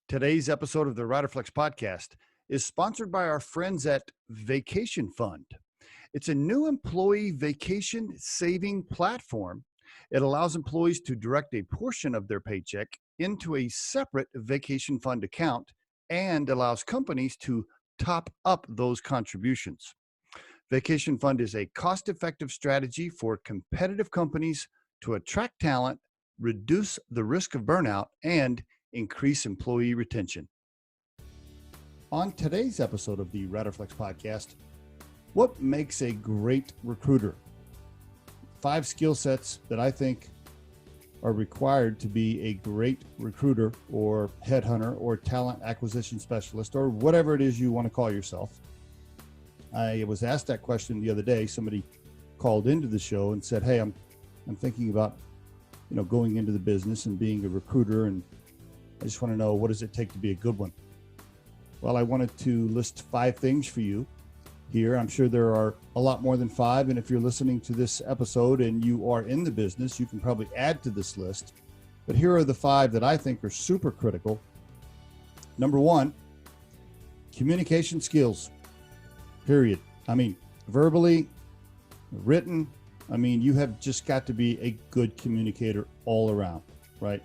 Today's episode of the Riderflex podcast is sponsored by our friends at Vacation Fund. It's a new employee vacation saving platform. It allows employees to direct a portion of their paycheck into a separate vacation fund account and allows companies to top up those contributions. Vacation Fund is a cost-effective strategy for competitive companies to attract talent, reduce the risk of burnout, and increase employee retention. On today's episode of the Riderflex podcast, what makes a great recruiter? 5 skill sets that I think are required to be a great recruiter or headhunter or talent acquisition specialist or whatever it is you want to call yourself. I was asked that question the other day. Somebody called into the show and said, "Hey, I'm thinking about, going into the business and being a recruiter, and I just want to know, what does it take to be a good one?" Well, I wanted to list 5 things for you here. I'm sure there are a lot more than 5. And if you're listening to this episode and you are in the business, you can probably add to this list. But here are the 5 that I think are super critical. Number 1, communication skills, period. I mean, verbally, written. I mean, you have just got to be a good communicator all around, right?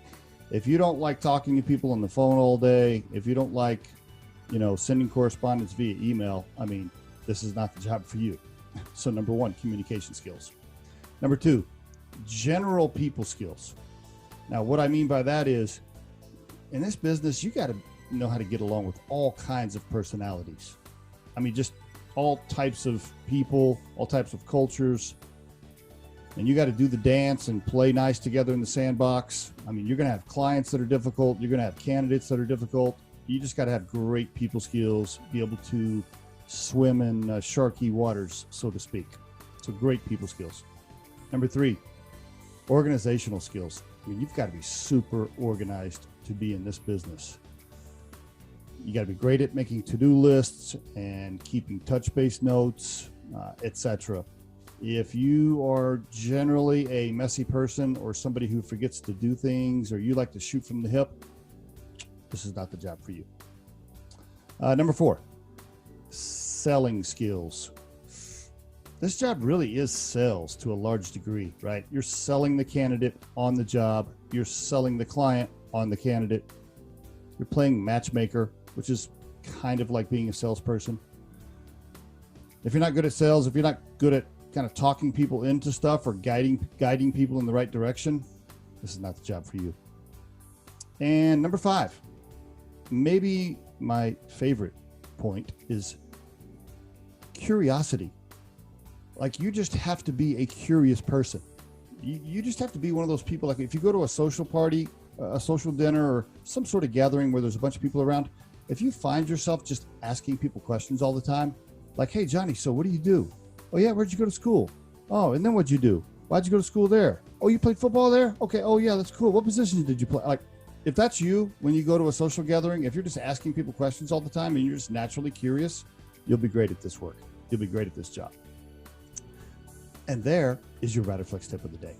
If you don't like talking to people on the phone all day, if you don't like, sending correspondence via email, I mean, this is not the job for you. So number 1, communication skills. Number 2, general people skills. Now, what I mean by that is, in this business, you got to know how to get along with all kinds of personalities. I mean, just all types of people, all types of cultures. And you got to do the dance and play nice together in the sandbox. I mean, you're going to have clients that are difficult. You're going to have candidates that are difficult. You just got to have great people skills, be able to swim in sharky waters, so to speak. So great people skills. Number 3, organizational skills. I mean, you've got to be super organized to be in this business. You got to be great at making to-do lists and keeping touch-base notes, etc. If you are generally a messy person or somebody who forgets to do things, or you like to shoot from the hip, this is not the job for you. Number 4, selling skills. This job really is sales to a large degree, right? You're selling the candidate on the job. You're selling the client on the candidate. You're playing matchmaker, which is kind of like being a salesperson. If you're not good at sales, if you're not good at kind of talking people into stuff or guiding people in the right direction, this is not the job for you. And number 5, maybe my favorite point, is curiosity. Like, you just have to be a curious person. You just have to be one of those people, like if you go to a social party, a social dinner, or some sort of gathering where there's a bunch of people around, if you find yourself just asking people questions all the time, like, "Hey, Johnny, so what do you do? Oh, yeah, where'd you go to school? Oh, and then what'd you do? Why'd you go to school there? Oh, you played football there? Okay, oh, yeah, that's cool. What positions did you play?" Like, if that's you, when you go to a social gathering, if you're just asking people questions all the time and you're just naturally curious, you'll be great at this work. You'll be great at this job. And there is your Riderflex tip of the day.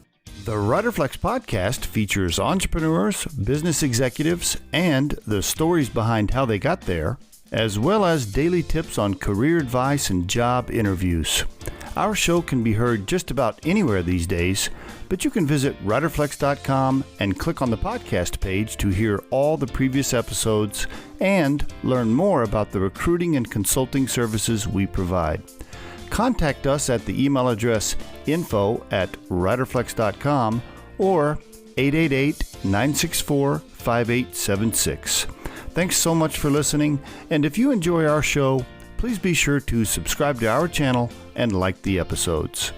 The Riderflex podcast features entrepreneurs, business executives, and the stories behind how they got there, as well as daily tips on career advice and job interviews. Our show can be heard just about anywhere these days, but you can visit riderflex.com and click on the podcast page to hear all the previous episodes and learn more about the recruiting and consulting services we provide. Contact us at the email address info@riderflex.com or 888-964-5876. Thanks so much for listening, and if you enjoy our show, please be sure to subscribe to our channel and like the episodes.